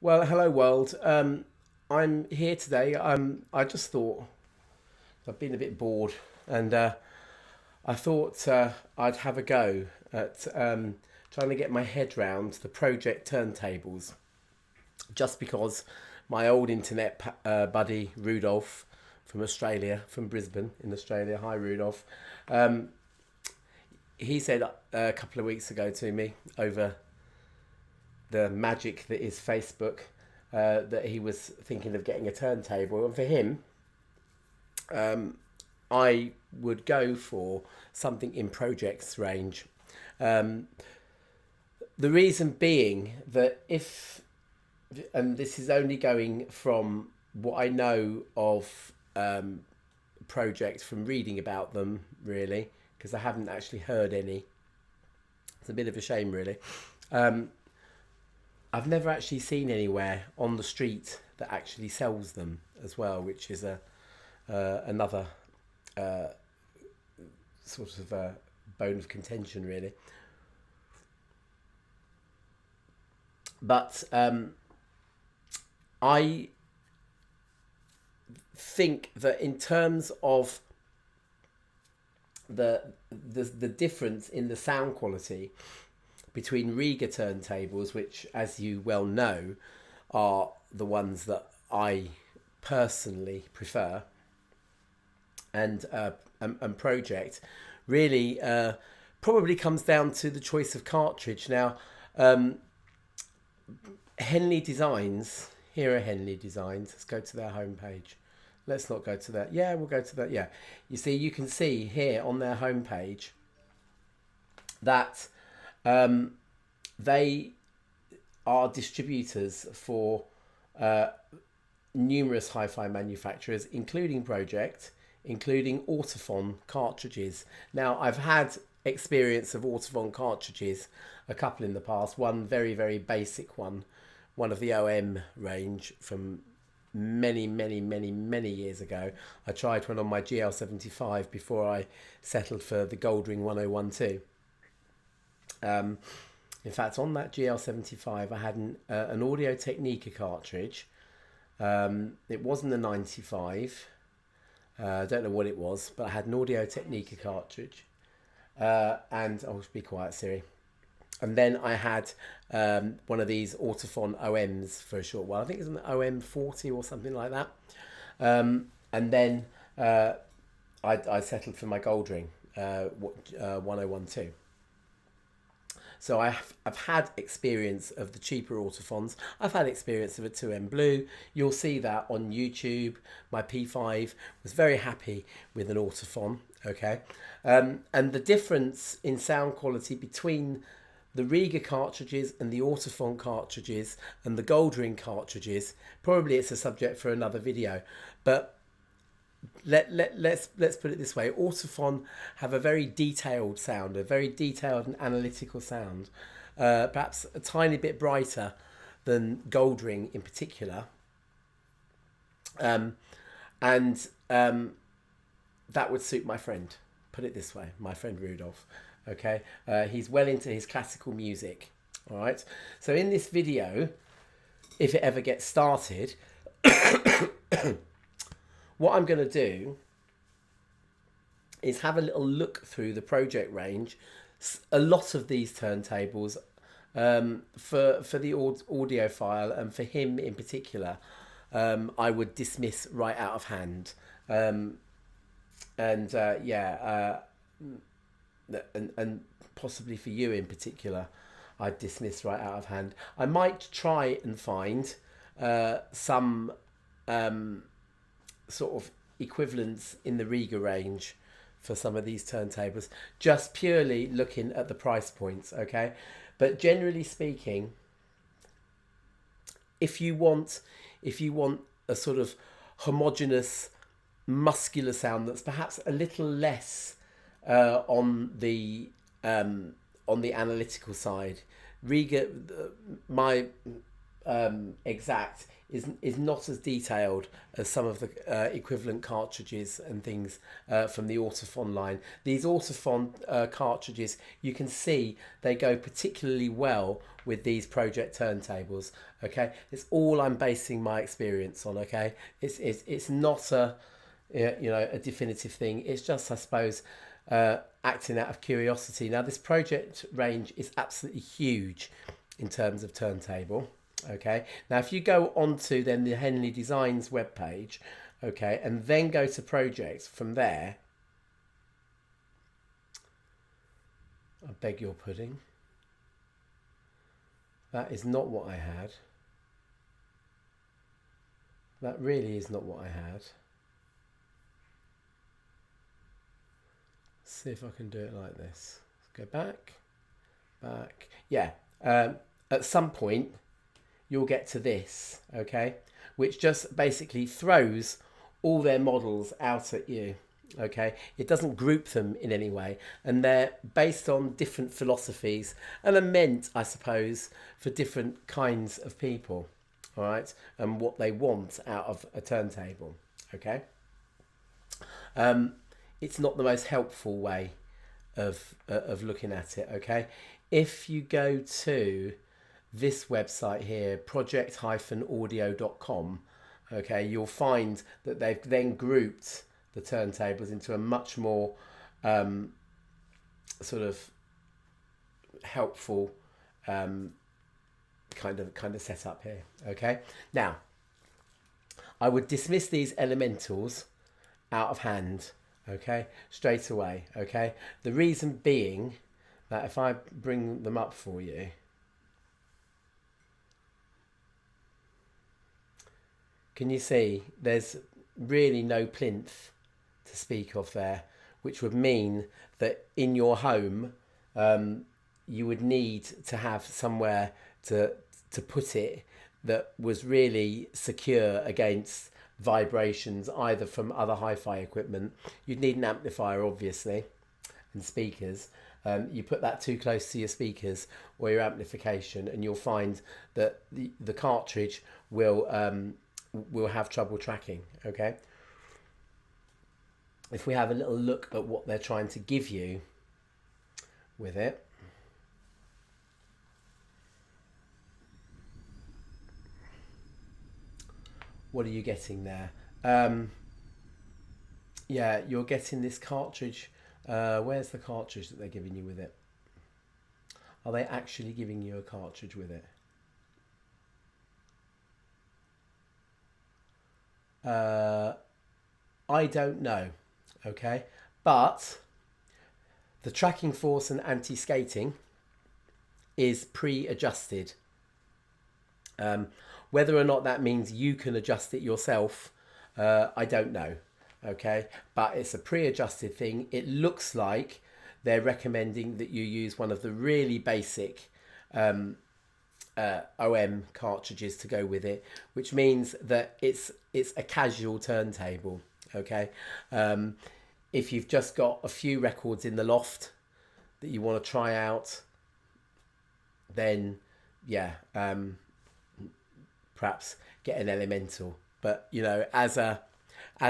Well, hello world. I'm here today. I just thought I've been a bit bored, and I thought I'd have a go at trying to get my head round the Pro-Ject turntables. Just because my old internet buddy Rudolph from Australia, from Brisbane in Australia. Hi Rudolph. Um, he said a couple of weeks ago to me over the magic that is Facebook, that he was thinking of getting a turntable, and for him, I would go for something in Pro-Ject's range. Um, the reason being that if, and this is only going from what I know of Pro-Ject from reading about them, really, because I haven't actually heard any. It's a bit of a shame, really. Um, I've never actually seen anywhere on the street that actually sells them as well, which is a another uh, sort of bone of contention, really. But I think that in terms of the difference in the sound quality between Rega turntables, which, as you well know, are the ones that I personally prefer, and Pro-Ject, really probably comes down to the choice of cartridge. Now, Henley Designs. Here are Henley Designs. Let's go to their homepage. Let's not go to that. Yeah, we'll go to that. Yeah, you see, you can see here on their homepage that they are distributors for numerous hi-fi manufacturers, including Pro-Ject, including Ortofon cartridges. Now, I've had experience of Ortofon cartridges, a couple in the past. One very, very basic one of the OM range from many years ago. I tried one on my GL75 before I settled for the Goldring 1012. In fact, on that GL75, I had an Audio Technica cartridge. It wasn't a 95. I don't know what it was, but I had an Audio Technica cartridge. And I'll be quiet, Siri. And then I had one of these Ortofon OMs for a short while. I think it's an OM40 or something like that. And then I settled for my Goldring 1012. So I've had experience of the cheaper Ortofons. I've had experience of a 2M Blue. You'll see that on YouTube. My P5 was very happy with an Ortofon. Okay, and the difference in sound quality between the Rega cartridges and the Ortofon cartridges and the Goldring cartridges, probably it's a subject for another video, but let's put it this way. Ortofon have a very detailed sound, a very detailed and analytical sound, perhaps a tiny bit brighter than Goldring in particular, and that would suit my friend. Put it this way, my friend Rudolph. Okay, he's well into his classical music. All right, so in this video, if it ever gets started, what I'm going to do is have a little look through the Pro-Ject range. A lot of these turntables, for the audiophile and for him in particular, I would dismiss right out of hand. And possibly for you in particular, I'd dismiss right out of hand. I might try and find some sort of equivalents in the Rega range for some of these turntables, just purely looking at the price points, okay? But generally speaking, if you want a sort of homogeneous, muscular sound that's perhaps a little less on the analytical side, Rega, my exact is not as detailed as some of the equivalent cartridges and things from the Ortofon line. These Ortofon cartridges, you can see they go particularly well with these Pro-Ject turntables. Okay, it's all I'm basing my experience on. Okay, it's not a a definitive thing. It's just, I suppose, acting out of curiosity. Now, this Pro-Ject range is absolutely huge in terms of turntable. Okay, now if you go onto then the Henley Designs webpage, okay, and then go to Pro-Ject from there, I beg your pudding, that is not what I had. That really is not what I had. Let's see if I can do it like this. Let's go back. Yeah, at some point you'll get to this, okay, which just basically throws all their models out at you. Okay, it doesn't group them in any way, and they're based on different philosophies and are meant, I suppose, for different kinds of people. All right, and what they want out of a turntable. Okay, it's not the most helpful way of looking at it. Okay, if you go to this website here, project-audio.com, okay, you'll find that they've then grouped the turntables into a much more sort of helpful kind of setup here. Okay, now I would dismiss these elementals out of hand, okay, straight away. Okay, the reason being that if I bring them up for you, can you see there's really no plinth to speak of there, which would mean that in your home you would need to have somewhere to put it that was really secure against vibrations either from other hi-fi equipment. You'd need an amplifier, obviously, and speakers. You put that too close to your speakers or your amplification and you'll find that the cartridge will have trouble tracking. Okay, if we have a little look at what they're trying to give you with it, what are you getting there? Yeah, you're getting this cartridge. Where's the cartridge that they're giving you with it? Are they actually giving you a cartridge with it? I don't know. Okay, but the tracking force and anti-skating is pre-adjusted. Whether or not that means you can adjust it yourself, I don't know. Okay, but it's a pre-adjusted thing. It looks like they're recommending that you use one of the really basic OM cartridges to go with it, which means that it's a casual turntable. Okay, if you've just got a few records in the loft that you want to try out, then yeah, perhaps get an elemental. But as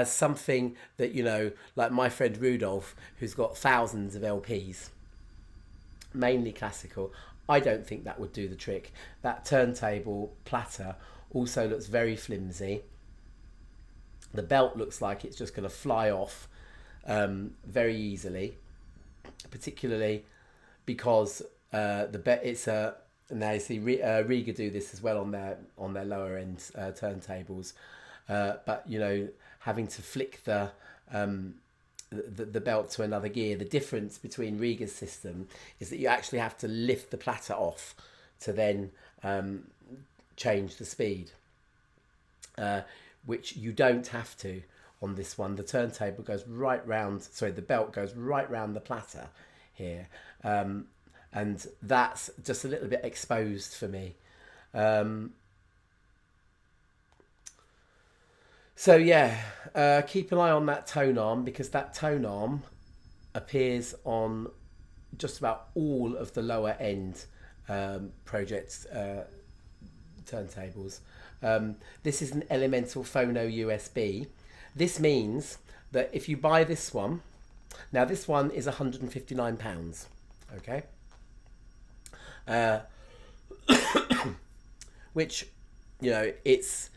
something that, like my friend Rudolph, who's got thousands of LPs, mainly classical, I don't think that would do the trick. That turntable platter also looks very flimsy. The belt looks like it's just going to fly off very easily, particularly because now you see Rega do this as well on their lower end turntables, but having to flick the belt to another gear. The difference between Rega's system is that you actually have to lift the platter off to then change the speed, which you don't have to on this one. The turntable goes right round, the belt goes right round the platter here, and that's just a little bit exposed for me. So yeah, keep an eye on that tone arm, because that tone arm appears on just about all of the lower end Pro-Ject turntables. This is an elemental phono USB. This means that if you buy this one, now this one is £159, okay, which, you know, it's,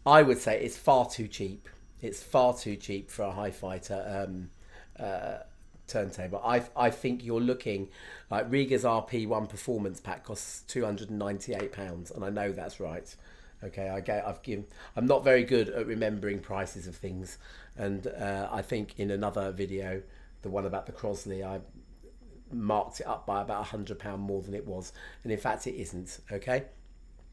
I would say it's far too cheap. It's far too cheap for a hi-fi turntable. I think you're looking like Rega's RP1 performance pack costs £298, and I know that's right. Okay, I'm not very good at remembering prices of things, and I think in another video, the one about the Crosley, I marked it up by about £100 more than it was, and in fact it isn't. Okay,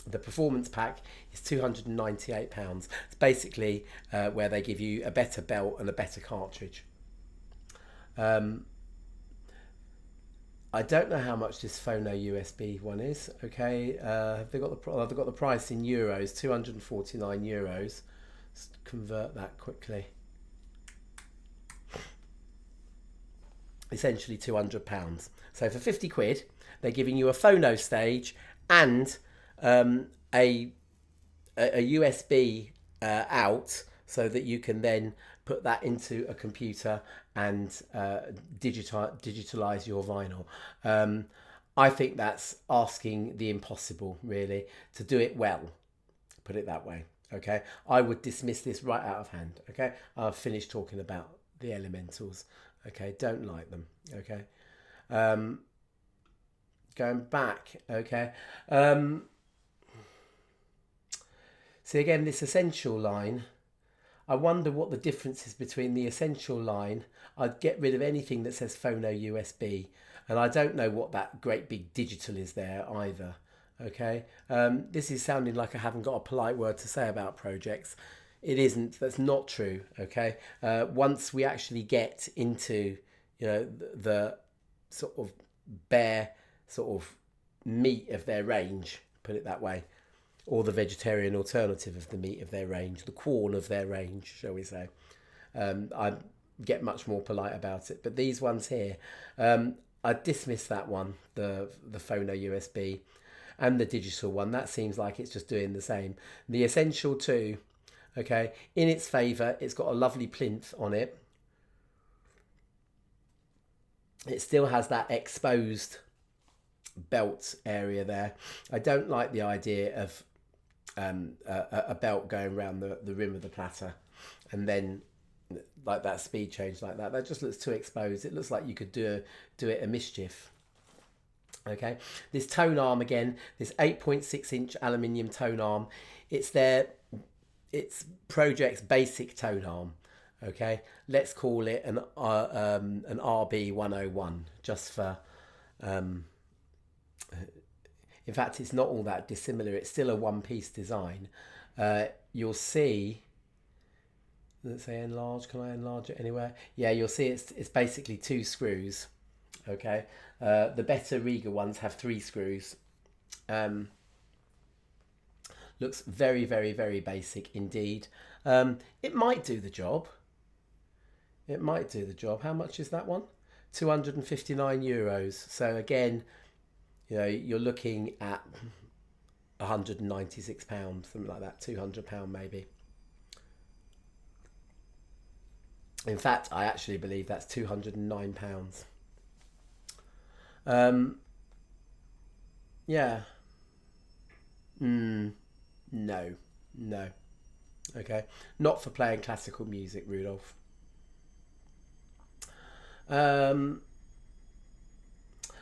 the performance pack is £298. It's basically where they give you a better belt and a better cartridge. I don't know how much this phono USB one is. Okay, they've got the price in euros, €249. Let's convert that quickly. Essentially £200. So for 50 quid, they're giving you a phono stage and a USB out, so that you can then put that into a computer and digitalize your vinyl. I think that's asking the impossible, really, to do it well, put it that way. Okay, I would dismiss this right out of hand. Okay, I've finished talking about the elementals. Okay, don't like them. Okay, going back. Okay, see again, this essential line, I wonder what the difference is between the essential line. I'd get rid of anything that says phono USB, and I don't know what that great big digital is there either. Okay, this is sounding like I haven't got a polite word to say about Pro-Jects. It isn't. That's not true. Okay, once we actually get into, you know, the sort of bare sort of meat of their range, put it that way, or the vegetarian alternative of the meat of their range, the Quorn of their range, shall we say. I get much more polite about it. But these ones here, I dismiss that one, the phono USB, and the digital one. That seems like it's just doing the same. The Essential 2, okay, in its favour, it's got a lovely plinth on it. It still has that exposed belt area there. I don't like the idea of a belt going around the rim of the platter, and then like that speed change like that. That just looks too exposed. It looks like you could do it a mischief. Okay, this tone arm again, this 8.6-inch aluminium tone arm. It's Pro-Ject's basic tone arm. Okay, let's call it an RB101 just for. In fact, it's not all that dissimilar. It's still a one-piece design. You'll see. Does it say enlarge? Can I enlarge it anywhere? Yeah, you'll see it's basically 2 screws. Okay. The better Rega ones have 3 screws. Looks very, very, very basic indeed. It might do the job. It might do the job. How much is that one? €259. So again, you know, you're looking at £196, something like that, £200 maybe. In fact, I actually believe that's £209. Yeah. No. Okay. Not for playing classical music, Rudolph.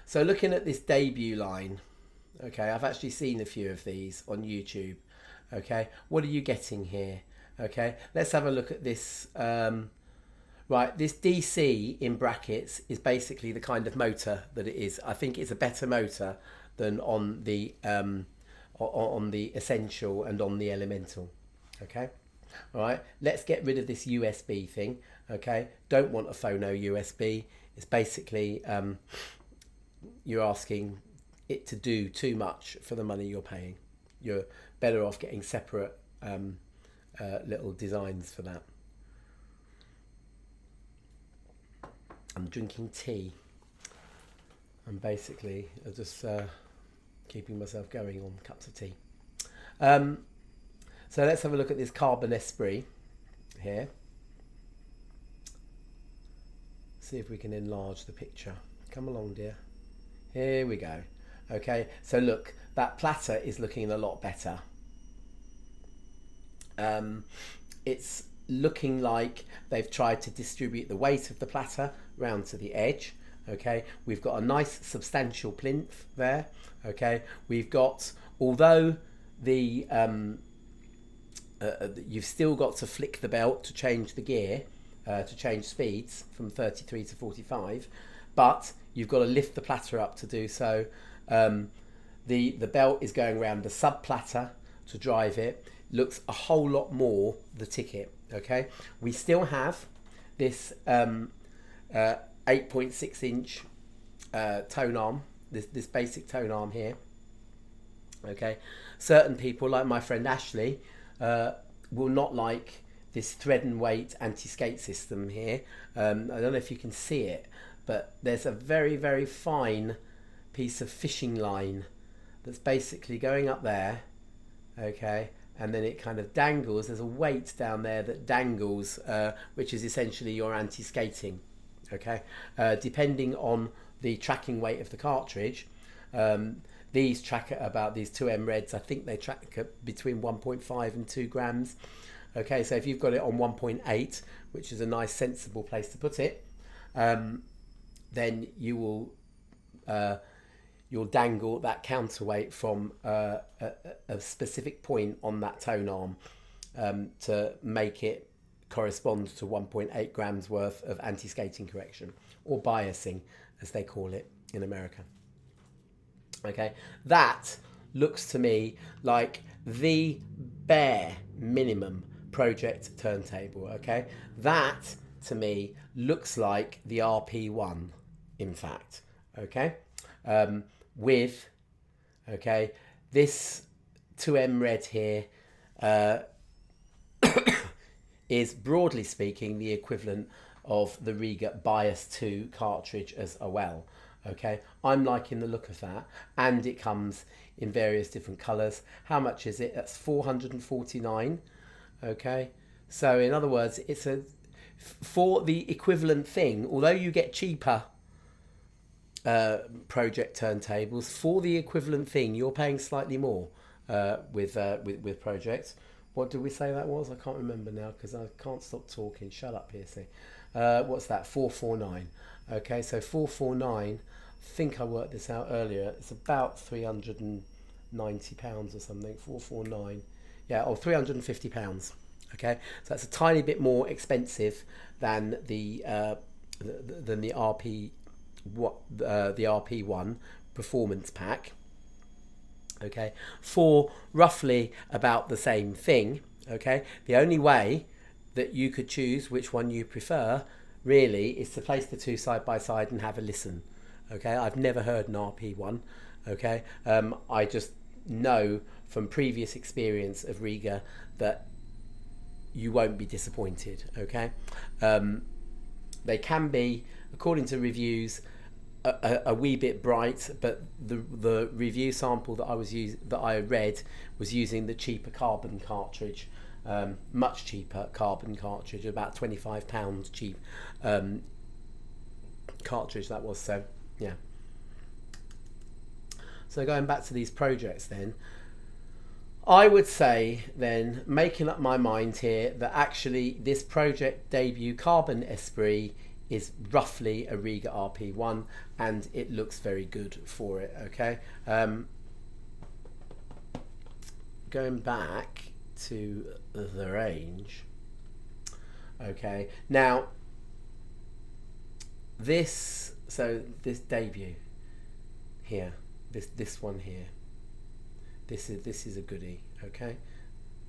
So looking at this debut line, okay, I've actually seen a few of these on YouTube. Okay, what are you getting here? Okay, let's have a look at this. Right, this DC in brackets is basically the kind of motor that it is. I think it's a better motor than on the Essential and on the Elemental. Okay, all right, let's get rid of this USB thing. Okay, don't want a phono USB. It's basically you're asking it to do too much for the money you're paying. You're better off getting separate little designs for that. I'm drinking tea. I'm basically just keeping myself going on cups of tea. So let's have a look at this carbon esprit here. See if we can enlarge the picture. Come along, dear. Here we go. Okay, so look, that platter is looking a lot better. It's looking like they've tried to distribute the weight of the platter round to the edge. Okay, we've got a nice substantial plinth there. Okay, we've got, although the you've still got to flick the belt to change the gear, to change speeds from 33 to 45, but you've got to lift the platter up to do so. The belt is going around the sub platter to drive it. Looks a whole lot more the ticket. Okay, we still have this 8.6 inch tone arm, this basic tone arm here. Okay, certain people like my friend Ashley will not like this thread and weight anti-skate system here. I don't know if you can see it, but there's a very, very fine piece of fishing line that's basically going up there. Okay, and then it kind of dangles. There's a weight down there that dangles, which is essentially your anti-skating. Okay, depending on the tracking weight of the cartridge, these track at about, these 2M Reds, I think they track at between 1.5 and 2 grams. Okay, so if you've got it on 1.8, which is a nice sensible place to put it, then you will you'll dangle that counterweight from a specific point on that tone arm to make it correspond to 1.8 grams worth of anti-skating correction, or biasing as they call it in America. Okay, that looks to me like the bare minimum Pro-Ject turntable. Okay, that to me looks like the RP1, in fact. Okay, with this 2M Red here is, broadly speaking, the equivalent of the Rega Bias 2 cartridge as well. Okay, I'm liking the look of that, and it comes in various different colors. How much is it? That's 449. Okay, so in other words, it's for the equivalent thing, although you get cheaper Pro-Ject turntables, for the equivalent thing you're paying slightly more with Pro-Ject. What did we say that was? I can't remember now because I can't stop talking. Shut up, Piercy. What's that? 449. Okay, so 449. I think I worked this out earlier. It's about £390 or something. 449. Yeah, or £350. Okay, so that's a tiny bit more expensive than the RP1 performance pack. Okay, for roughly about the same thing. Okay, the only way that you could choose which one you prefer really is to place the two side by side and have a listen. Okay, I've never heard an RP1. Okay, I just know from previous experience of Rega that you won't be disappointed. Okay, they can be, according to reviews, a wee bit bright, but the review sample that I read was using the cheaper carbon cartridge, much cheaper carbon cartridge, about £25 cheap cartridge that was. So yeah. So going back to these projects then, I would say then, making up my mind here, that actually this Pro-Ject debut carbon esprit is roughly a Rega RP1, and it looks very good for it. Okay, going back to the range. Okay, now this debut here, this one here, this is a goodie. Okay,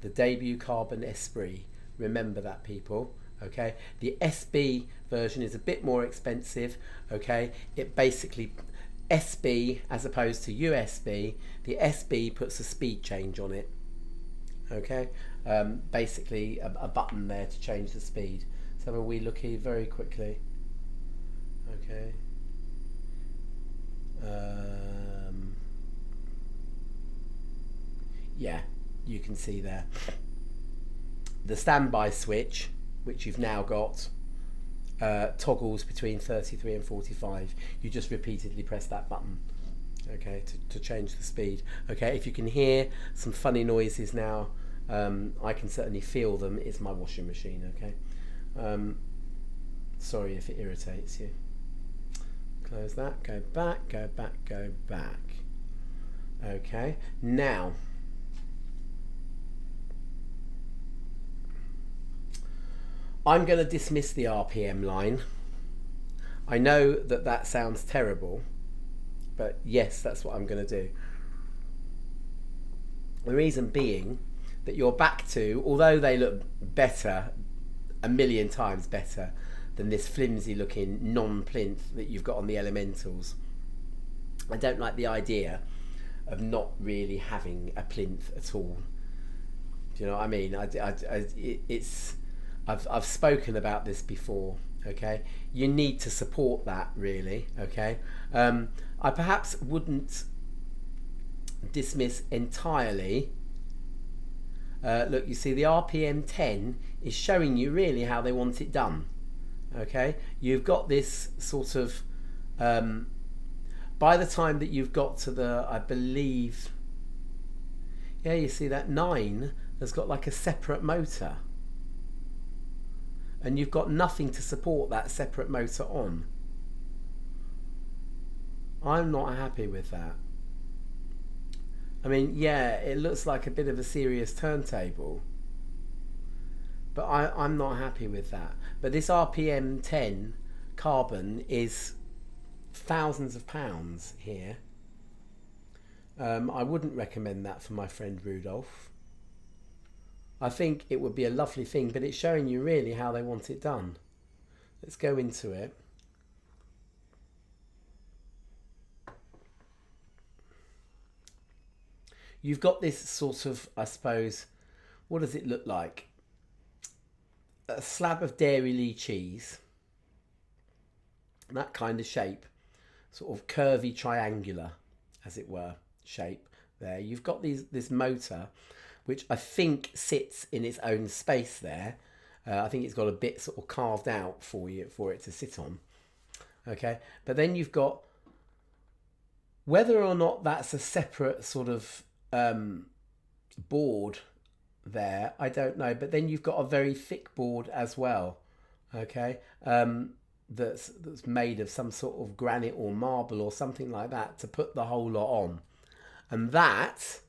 the debut carbon esprit, remember that, people. Okay, the SB version is a bit more expensive. Okay, it basically, SB as opposed to USB, the SB puts a speed change on it. Okay, basically a button there to change the speed. So have a wee look here very quickly. Okay, yeah, you can see there. The standby switch, which you've now got, toggles between 33 and 45. You just repeatedly press that button, okay, to change the speed. Okay, if you can hear some funny noises now, I can certainly feel them. It's my washing machine, okay. Sorry if it irritates you. Close that, go back, go back, go back. Okay, now I'm going to dismiss the RPM line. I know that that sounds terrible, but yes, that's what I'm going to do. The reason being that you're back to, although they look better, a million times better than this flimsy looking non-plinth that you've got on the Elementals. I don't like the idea of not really having a plinth at all. Do you know what I mean? I've spoken about this before, okay? You need to support that, really, okay? I perhaps wouldn't dismiss entirely. Look, you see the RPM 10 is showing you really how they want it done, okay? You've got this sort of, by the time that you've got to the, I believe, yeah, you see that 9 has got like a separate motor. And you've got nothing to support that separate motor on. I'm not happy with that. I mean, yeah, it looks like a bit of a serious turntable, but I'm not happy with that. But this RPM 10 carbon is thousands of pounds here. I wouldn't recommend that for my friend Rudolph. I think it would be a lovely thing, but it's showing you really how they want it done. Let's go into it. You've got this sort of, I suppose, what does it look like? A slab of Dairy cheese. That kind of shape. Sort of curvy triangular, as it were, shape there. You've got this motor, which I think sits in its own space there. I think it's got a bit sort of carved out for it to sit on. Okay, but then you've got, whether or not that's a separate sort of board there, I don't know. But then you've got a very thick board as well. Okay, that's made of some sort of granite or marble or something like that to put the whole lot on, and that,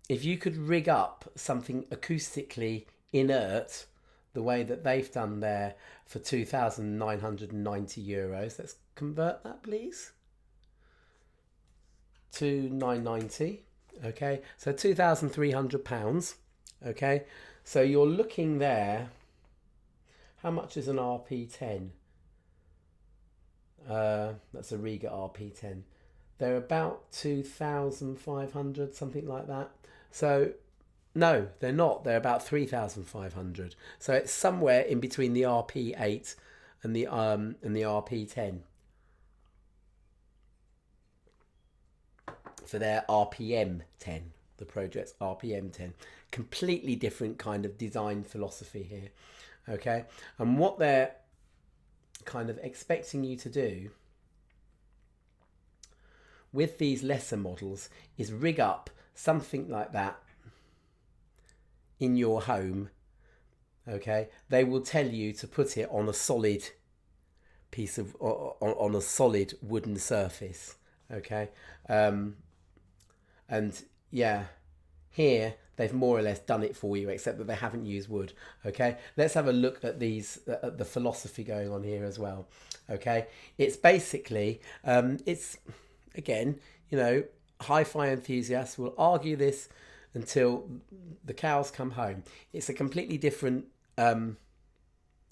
if you could rig up something acoustically inert the way that they've done there for €2,990, let's convert that please to 990. Okay, so £2,300. Okay, so you're looking there. How much is an RP10? That's a Rega RP10. They're about 2,500, something like that. So, no, they're not. They're about 3,500. So it's somewhere in between the RP8 and the RP10 for their RPM 10, the Pro-Ject RPM 10. Completely different kind of design philosophy here. Okay, and what they're kind of expecting you to do with these lesser models is rig up something like that in your home. Okay, they will tell you to put it on a solid piece of, on a solid wooden surface. Okay, and yeah, here they've more or less done it for you, except that they haven't used wood. Okay, let's have a look at these, at the philosophy going on here as well. Okay, it's basically, it's, again, you know, hi-fi enthusiasts will argue this until the cows come home. It's a completely different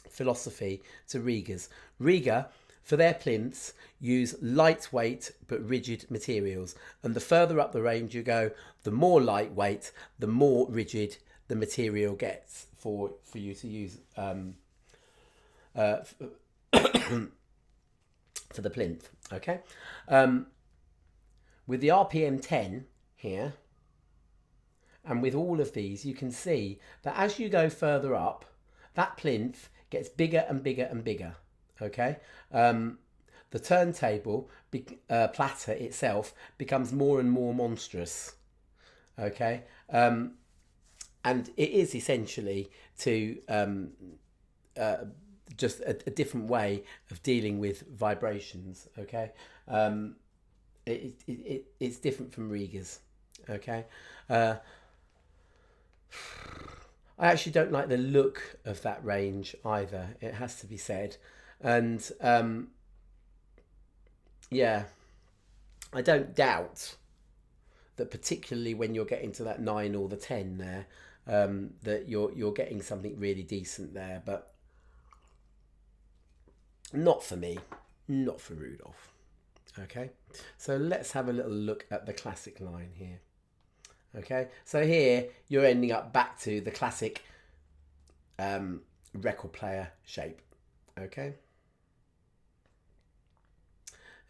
philosophy to Rega's. Rega, for their plinths, use lightweight but rigid materials, and the further up the range you go, the more lightweight, the more rigid the material gets for you to use for the plinth. Okay, with the RPM 10 here, and with all of these, you can see that as you go further up, that plinth gets bigger and bigger and bigger. Okay, the turntable platter itself becomes more and more monstrous. Okay, and it is essentially to just a different way of dealing with vibrations. Okay, it's different from Rega's. Okay, I actually don't like the look of that range either, it has to be said. And yeah, I don't doubt that, particularly when you're getting to that 9 or the 10 there, that you're getting something really decent there, but not for me, not for Rudolph. Okay, so let's have a little look at the classic line here. Okay, so here you're ending up back to the classic record player shape. Okay,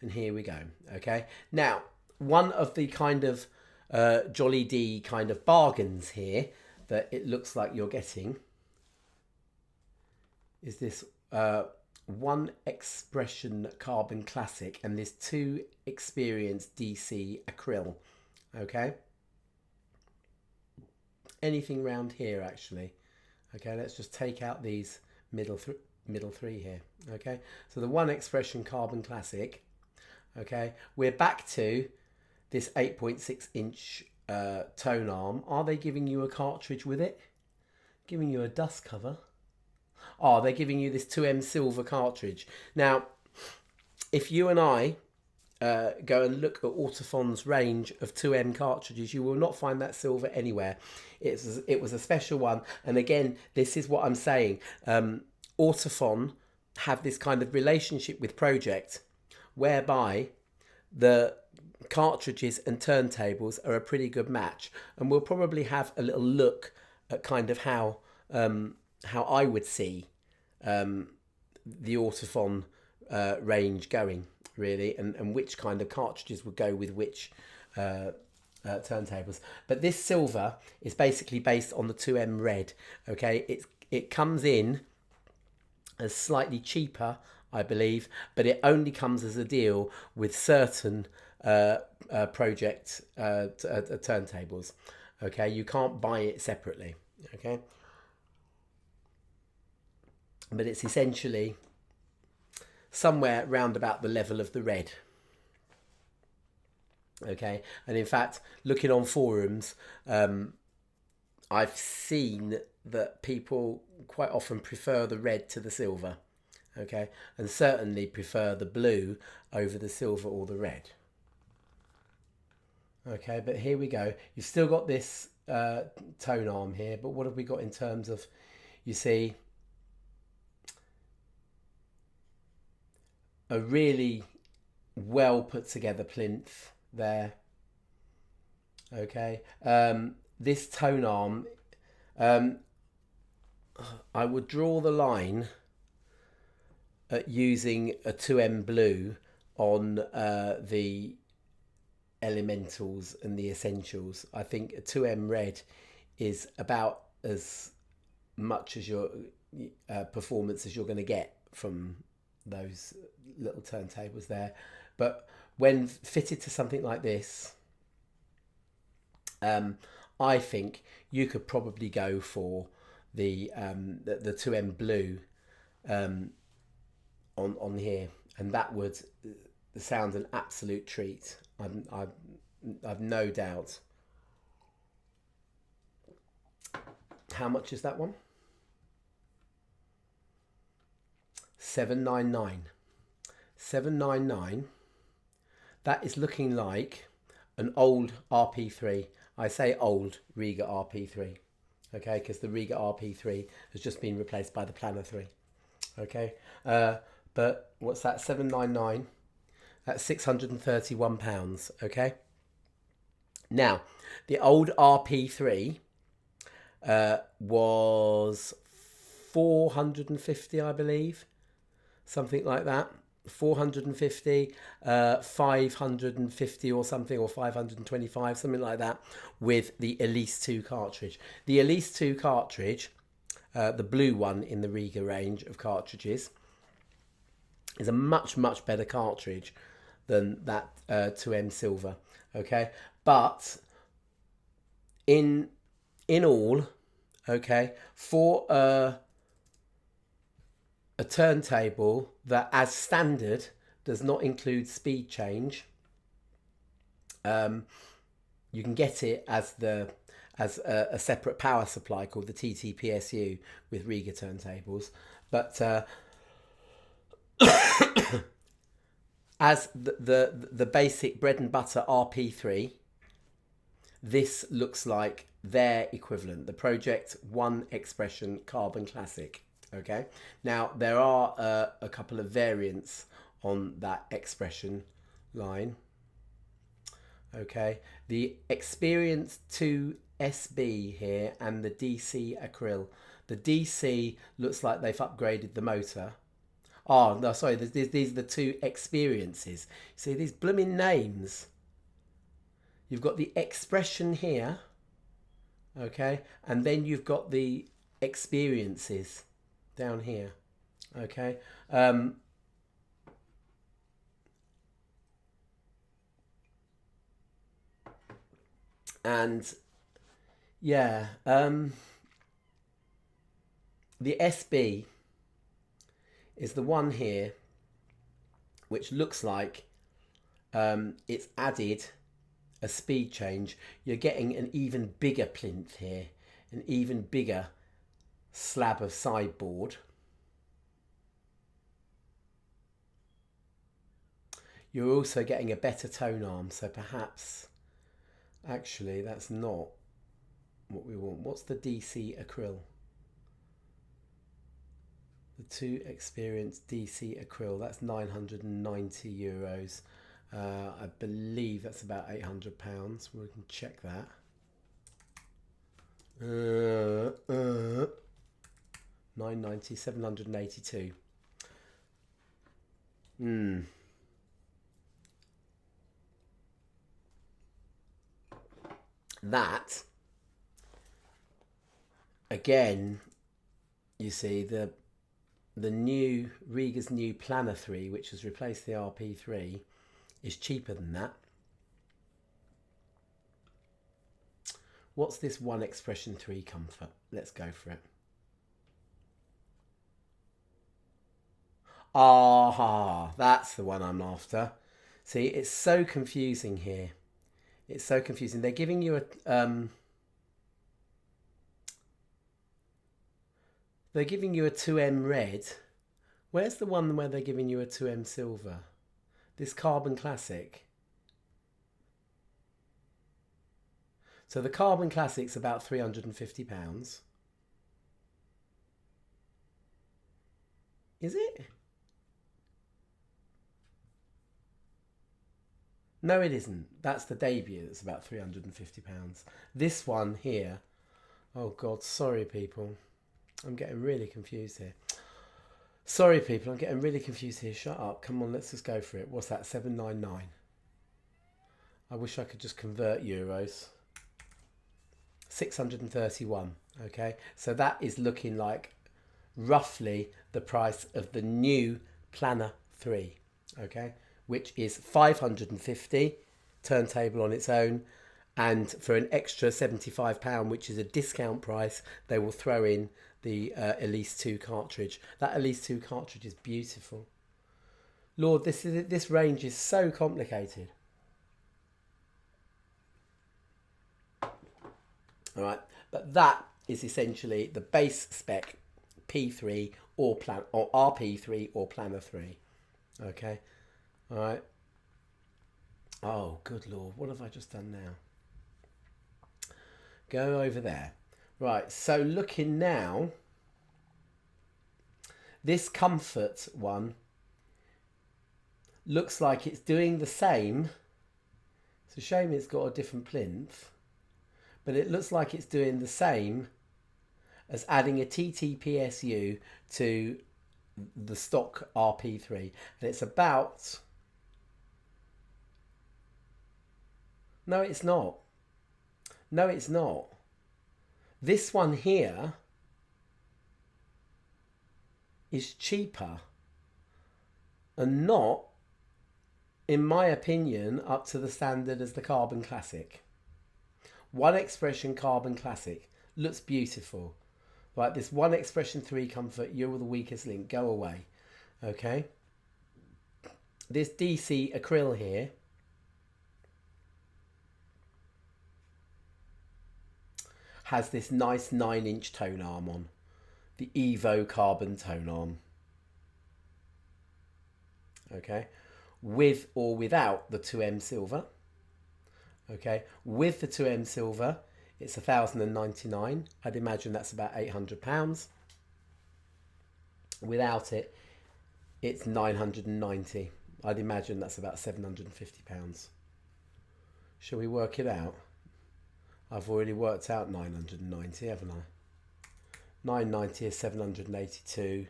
and here we go. Okay, now one of the kind of Jolly D kind of bargains here that it looks like you're getting is this one expression carbon classic and this 2 experience DC acryl. Okay, anything round here actually. Okay, let's just take out these middle 3 here. Okay, so the 1 expression carbon classic. Okay, we're back to this 8.6 inch tone arm. Are they giving you a cartridge with it? Giving you a dust cover? Oh, they're giving you this 2M silver cartridge. Now, if you and I go and look at Ortofon's range of 2M cartridges, you will not find that silver anywhere. It was a special one. And again, this is what I'm saying. Ortofon have this kind of relationship with Pro-Ject whereby the cartridges and turntables are a pretty good match. And we'll probably have a little look at kind of how I would see the Ortofon range going, really, and which kind of cartridges would go with which turntables. But this silver is basically based on the 2M red. Okay, it comes in as slightly cheaper, I believe, but it only comes as a deal with certain Pro-Ject turntables. Okay, you can't buy it separately. Okay, but it's essentially somewhere round about the level of the red. Okay, and in fact, looking on forums, I've seen that people quite often prefer the red to the silver. Okay, and certainly prefer the blue over the silver or the red. Okay, but here we go. You've still got this tone arm here, but what have we got in terms of, you see, a really well put together plinth there. Okay, this tone arm, I would draw the line at using a 2M blue on the elementals and the essentials. I think a 2M red is about as much as your performance as you're going to get from those little turntables there. But when fitted to something like this, I think you could probably go for the 2M blue on here, and that would sound an absolute treat. I've no doubt. How much is that one? $799. $799. That is looking like an old RP3. I say old Rega RP3, okay, because the Rega RP3 has just been replaced by the Planner 3, okay. But what's that? $799. That's £631, okay. Now, the old RP3 was 450, I believe, something like that. 450, 550 or something, or 525, something like that, with the Elise 2 cartridge. The Elise 2 cartridge, the blue one in the Rega range of cartridges, is a much better cartridge than that 2M silver. Okay, but in all, okay, for a turntable that as standard does not include speed change, you can get it as a separate power supply called the TTPSU with Rega turntables, but as the basic bread and butter RP3, this looks like their equivalent, the Pro-Ject 1 Expression Carbon Classic. Okay, now there are a couple of variants on that Expression line. Okay, the Experience 2 SB here and the DC Acryl. The DC looks like they've upgraded the motor. Oh, no, sorry, these are the two Experiences. See, these blooming names. You've got the Expression here, okay, and then you've got the Experiences down here, okay. And yeah, the SB is the one here, which looks like it's added a speed change. You're getting an even bigger plinth here, an even bigger slab of sideboard. You're also getting a better tone arm, so perhaps actually that's not what we want. What's the DC Acryl? The 2 Experience DC Acryl, that's €990. I believe that's about £800. We can check that. 990, 782. That again, you see the new Rega's new Planner 3, which has replaced the RP3, is cheaper than that. What's this 1 Expression 3 Comfort? Let's go for it. Ah, that's the one I'm after. See, it's so confusing here. It's so confusing. They're giving you a they're giving you a 2M red. Where's the one where they're giving you a 2M silver? This Carbon Classic. So the Carbon Classic's about £350. Is it? No, it isn't. That's the debut. That's about £350. This one here. Oh God, sorry people. I'm getting really confused here. Sorry people, I'm getting really confused here. Shut up. Come on, let's just go for it. What's that? 799. I wish I could just convert euros. 631. Okay, so that is looking like roughly the price of the new Planner 3. Okay, which is 550 turntable on its own, and for an extra £75, which is a discount price, they will throw in the Elise 2 cartridge. That Elise 2 cartridge is beautiful. Lord, this range is so complicated. All right, but that is essentially the base spec P3 or RP3 or Planner 3. Okay, all right. Oh, good Lord, what have I just done now? Go over there. Right, so looking now, this Comfort one looks like it's doing the same. It's a shame it's got a different plinth, but it looks like it's doing the same as adding a TTPSU to the stock RP3, and it's about... No, it's not. No, it's not. This one here is cheaper and not, in my opinion, up to the standard as the Carbon Classic. One Expression Carbon Classic looks beautiful. Right, this One Expression 3 Comfort, you're the weakest link, go away. Okay. This DC acryl here has this nice 9-inch tone arm on. The Evo carbon tone arm. Okay. With or without the 2M silver. Okay. With the 2M silver, it's 1,099. I'd imagine that's about £800. Without it, it's 990. I'd imagine that's about £750. Shall we work it out? I've already worked out 990, haven't I? 990 is 782.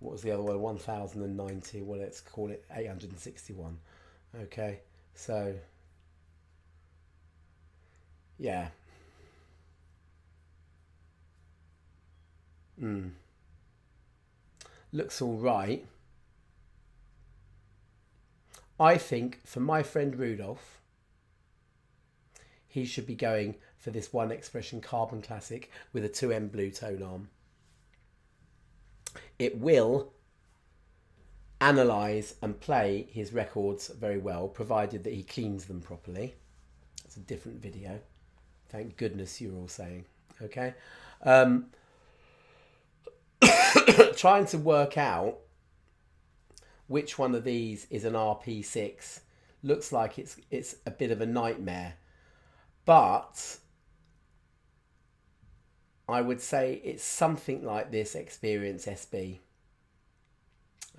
What was the other one? 1090. Well, let's call it 861. Okay, so yeah. Looks all right. I think for my friend Rudolph, he should be going for this One Expression Carbon Classic with a 2M blue tone arm. It will analyse and play his records very well, provided that he cleans them properly. That's a different video. Thank goodness you're all saying. Okay. Trying to work out which one of these is an RP6 looks like it's a bit of a nightmare, but I would say it's something like this Experience SB,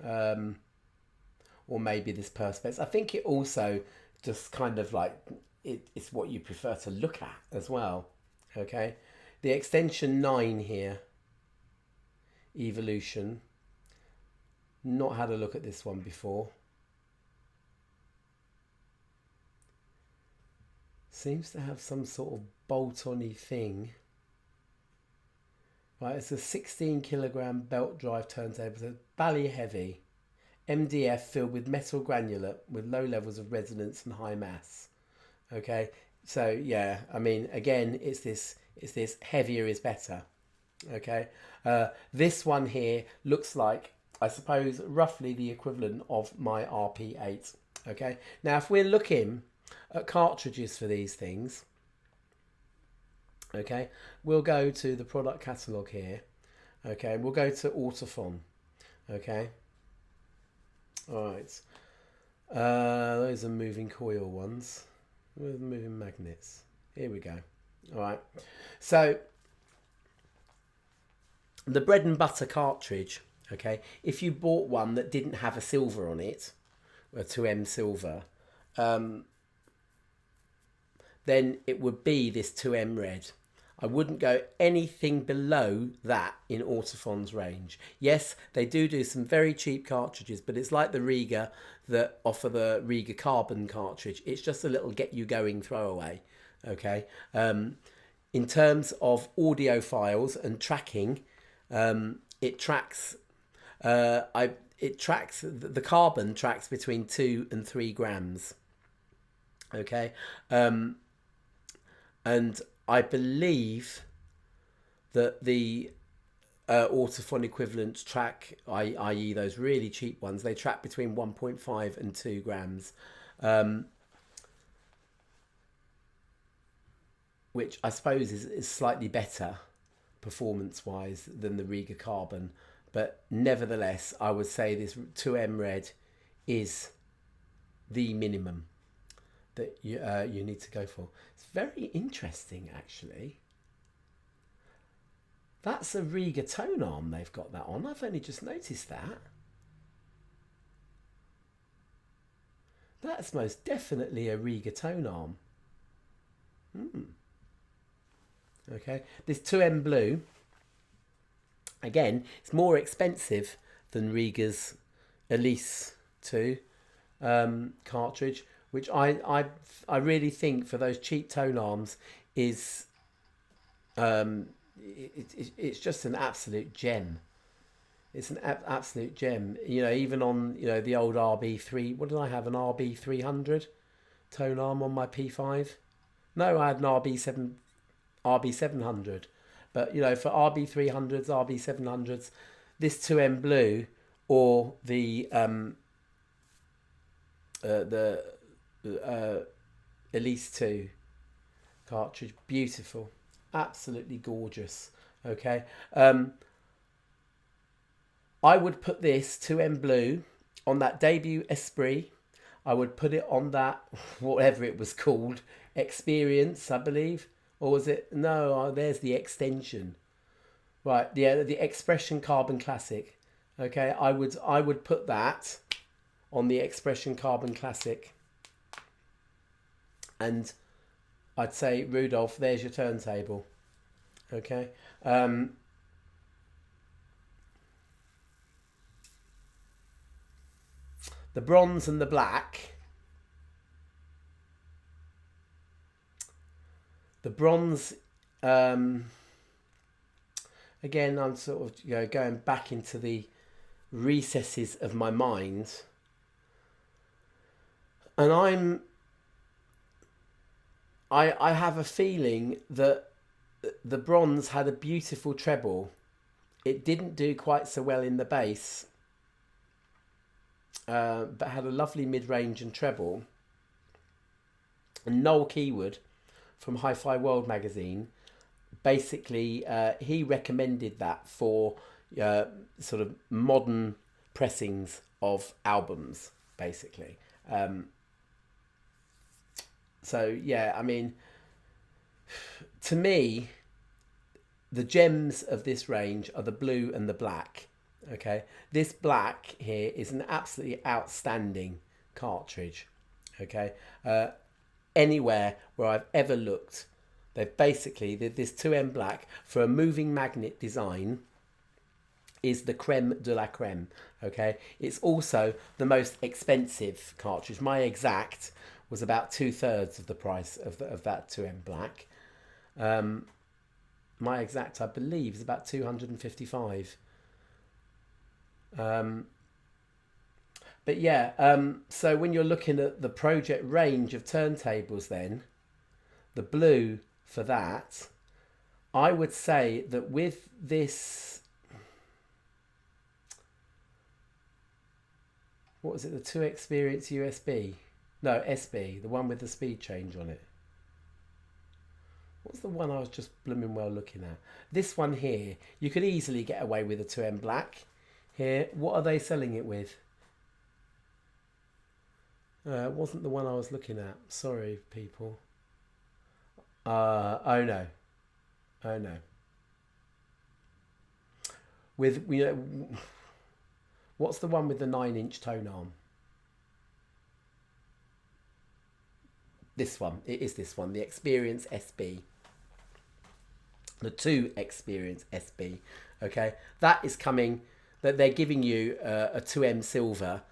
or maybe this Perspex. I think it also just kind of like it's what you prefer to look at as well. Okay, the Extension 9 here, Evolution. Not had a look at this one before. Seems to have some sort of bolt-on-y thing. Right, it's a 16 kilogram belt drive turntable. It's bally heavy. MDF filled with metal granulate with low levels of resonance and high mass. Okay, so yeah, I mean, again, it's this heavier is better. Okay, this one here looks like, I suppose, roughly the equivalent of my RP8. Okay, now if we're looking at cartridges for these things, okay, we'll go to the product catalogue here. Okay, we'll go to Ortofon. Okay, all right, those are moving coil ones. Where are the moving magnets? Here we go. All right, so the bread and butter cartridge. Okay, if you bought one that didn't have a silver on it, a 2M silver, then it would be this 2M red. I wouldn't go anything below that in Ortofon's range. Yes, they do some very cheap cartridges, but it's like the Rega that offer the Rega Carbon cartridge. It's just a little get you going throwaway. Okay, in terms of audio files and tracking, it tracks. The Carbon tracks between 2 and 3 grams. Okay, and I believe that the Ortofon equivalents track, i.e. those really cheap ones, they track between 1.5 and 2 grams, which I suppose is slightly better performance-wise than the Rega Carbon. But nevertheless, I would say this 2M red is the minimum that you need to go for. It's very interesting, actually. That's a Rega tone arm they've got that on. I've only just noticed that. That's most definitely a Rega tone arm. Okay, this 2M blue, again, it's more expensive than Rega's Elise 2 cartridge, which I really think for those cheap tone arms is it's just an absolute gem. It's an absolute gem. You know, even on, you know, the old RB3. What did I have? An RB300 tone arm on my P5. No, I had an RB700. But, you know, for RB300s, RB700s, this 2M Blue or the Elise 2 cartridge, beautiful, absolutely gorgeous. Okay, I would put this 2M Blue on that debut Esprit. I would put it on that, whatever it was called, Experience, I believe. Or was it? No, there's the extension. Right, yeah, the Expression Carbon Classic. Okay, I would put that on the Expression Carbon Classic. And I'd say, Rudolph, there's your turntable. Okay. The bronze and the black. The bronze, again, I'm sort of, you know, going back into the recesses of my mind, and I have a feeling that the bronze had a beautiful treble. It didn't do quite so well in the bass, but had a lovely mid-range and treble. And Noel Keywood from Hi-Fi World magazine, basically, he recommended that for sort of modern pressings of albums, basically. So, yeah, I mean, to me, the gems of this range are the blue and the black. Okay, this black here is an absolutely outstanding cartridge. Okay, anywhere where I've ever looked, they've basically, this 2M black for a moving magnet design is the creme de la creme. Okay, it's also the most expensive cartridge. My exact was about 2/3 of the price of that 2M black. My exact, I believe, is about 255. But yeah, so when you're looking at the Pro-Ject range of turntables, then the blue for that, I would say that with this, what was it, the 2 Experience USB? No, SB, the one with the speed change on it. What's the one I was just blooming well looking at? This one here, you could easily get away with a 2M black. Here, what are they selling it with? It wasn't the one I was looking at. Sorry, people. Oh no. Oh no. With, you know, what's the one with the 9-inch tone arm? This one. It is this one. The Experience SB. The 2 Experience SB. Okay. That is coming. That they're giving you a 2M silver,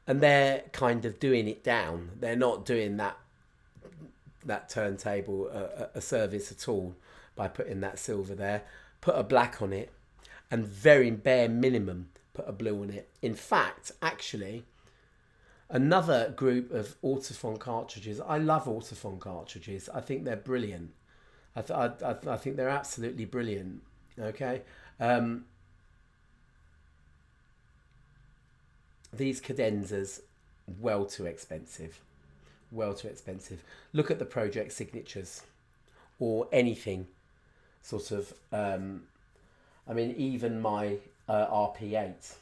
and they're kind of doing it down. They're not doing that turntable a service at all by putting that silver there. Put a black on it, and very bare minimum put a blue on it. In fact, actually, another group of Ortofon cartridges. I love Ortofon cartridges. I think they're brilliant. I think they're absolutely brilliant. Okay. These cadenzas, well too expensive. Well too expensive. Look at the Pro-Ject signatures or anything sort of, I mean, even my RP8,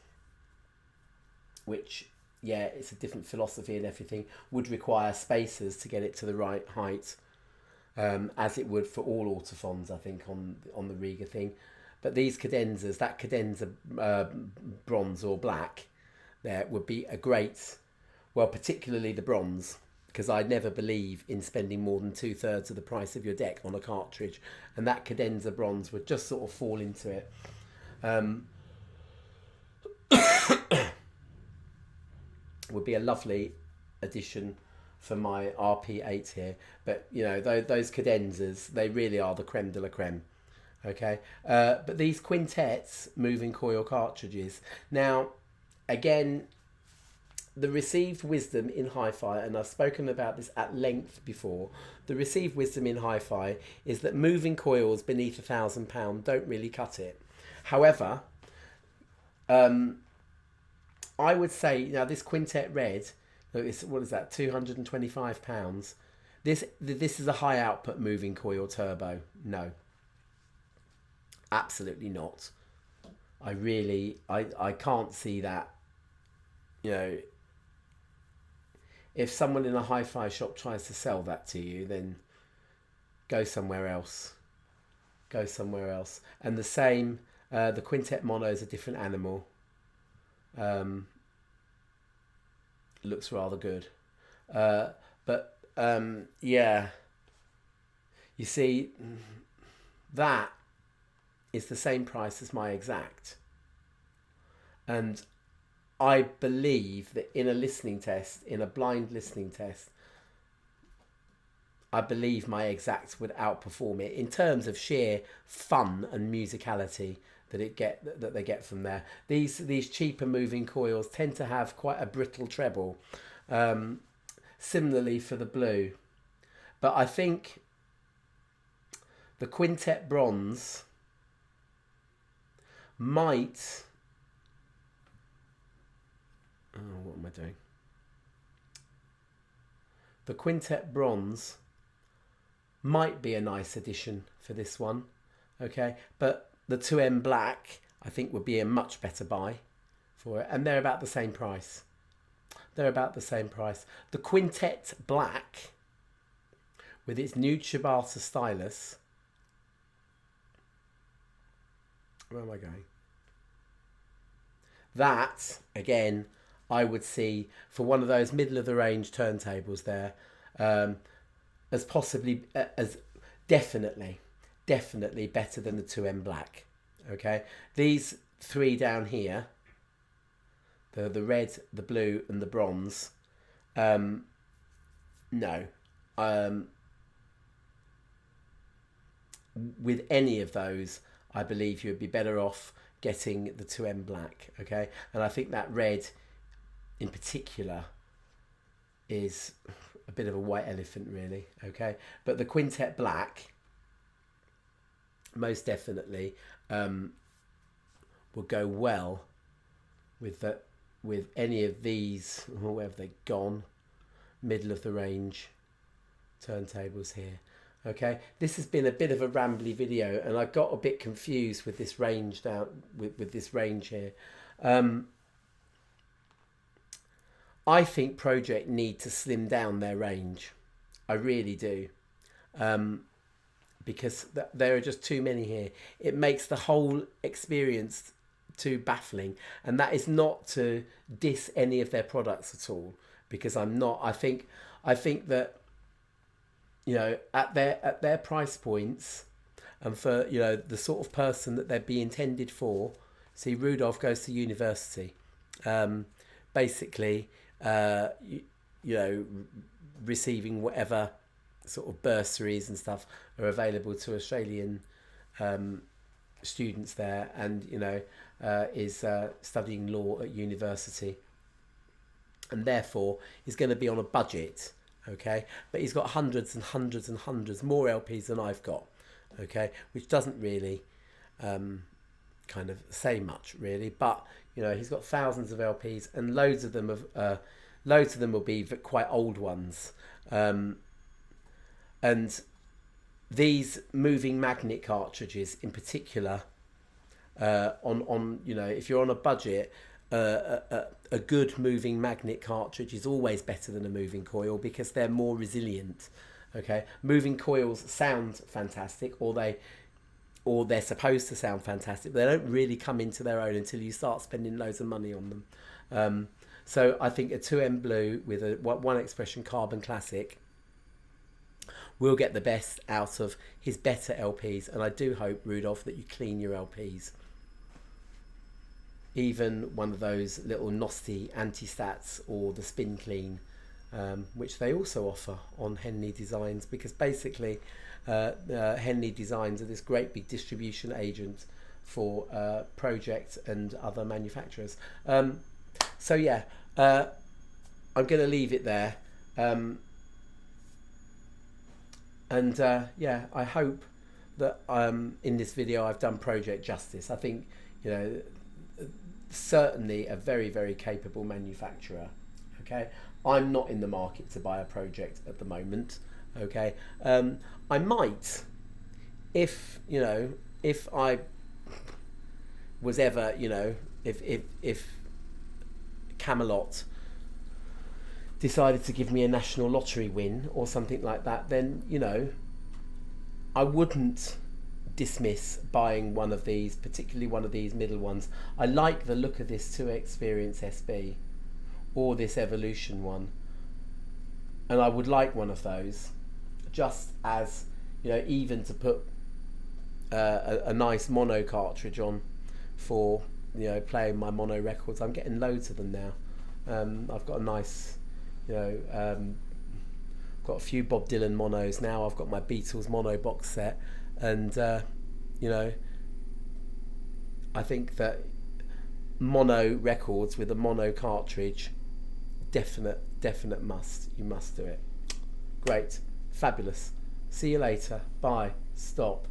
which, yeah, it's a different philosophy and everything, would require spacers to get it to the right height, as it would for all Ortofons, I think, on the Rega thing. But these cadenzas, that cadenza bronze or black, there would be a great, well, particularly the bronze, because I never believe in spending more than 2/3 of the price of your deck on a cartridge, and that cadenza bronze would just sort of fall into it. would be a lovely addition for my RP8 here. But you know, those cadenzas, they really are the creme de la creme. Okay, but these quintets moving coil cartridges. Now, again, the received wisdom in hi-fi, and I've spoken about this at length before, the received wisdom in hi-fi is that moving coils beneath £1,000 don't really cut it. However, I would say, now this Quintet Red, what is that, £225? This is a high output moving coil turbo. No, absolutely not. I can't see that. You know, if someone in a hi-fi shop tries to sell that to you, then go somewhere else. Go somewhere else. And the same, the Quintet Mono is a different animal. Looks rather good. But yeah, you see, that is the same price as my Exact. And I believe that in a listening test, in a blind listening test, I believe my Exact would outperform it in terms of sheer fun and musicality that they get from there. These cheaper moving coils tend to have quite a brittle treble. Similarly for the Blue, but I think the Quintet Bronze might. Oh, what am I doing? The Quintet Bronze might be a nice addition for this one, okay? But the 2M Black, I think, would be a much better buy for it, and they're about the same price. They're about the same price. The Quintet Black, with its new Chibata stylus. Where am I going? That, again, I would see for one of those middle of the range turntables there, as possibly, as definitely better than the 2M Black. Okay, these three down here, the red, the blue, and the bronze, no, with any of those, I believe you would be better off getting the 2M Black. Okay, and I think that red in particular is a bit of a white elephant, really. Okay, but the Quintet Black most definitely will go well with any of these. Where have they gone? Middle of the range turntables here. Okay, this has been a bit of a rambly video, and I got a bit confused with this range down with this range here. I think Pro-Ject need to slim down their range. I really do. Because there are just too many here. It makes the whole experience too baffling, and that is not to diss any of their products at all, because I'm not. I think that, you know, at their price points, and for, you know, the sort of person that they'd be intended for. See, Rudolph goes to university, basically, you know, receiving whatever sort of bursaries and stuff are available to Australian students there, and, you know, is studying law at university, and therefore is going to be on a budget. Okay, but he's got hundreds and hundreds and hundreds more LPs than I've got. Okay, which doesn't really kind of say much, really, but, you know, he's got thousands of LPs, and loads of them will be quite old ones. And these moving magnet cartridges in particular, on you know, if you're on a budget, a good moving magnet cartridge is always better than a moving coil, because they're more resilient. Okay, moving coils sound fantastic, or they're supposed to sound fantastic, but they don't really come into their own until you start spending loads of money on them. So I think a 2M Blue with a One Expression Carbon Classic will get the best out of his better LPs, and I do hope, Rudolph, that you clean your LPs. even one of those little Nosti anti-stats or the spin clean, which they also offer on Henley Designs, because basically Henley Designs are this great big distribution agent for Pro-Ject and other manufacturers. So yeah, I'm going to leave it there. Yeah, I hope that in this video I've done Pro-Ject justice. I think, you know, certainly a very, very capable manufacturer. Okay, I'm not in the market to buy a Pro-Ject at the moment. Okay, I might, if you know, if I was ever, you know, if Camelot decided to give me a national lottery win or something like that, then, you know, I wouldn't dismiss buying one of these, particularly one of these middle ones. I like the look of this 2Experience SB or this Evolution one, and I would like one of those, just as, you know, even to put a nice mono cartridge on for, you know, playing my mono records. I'm getting loads of them now. I've got a nice, you know, got a few Bob Dylan monos now. I've got my Beatles mono box set, and you know, I think that mono records with a mono cartridge, definite must. You must do it. Great, fabulous. See you later. Bye. Stop.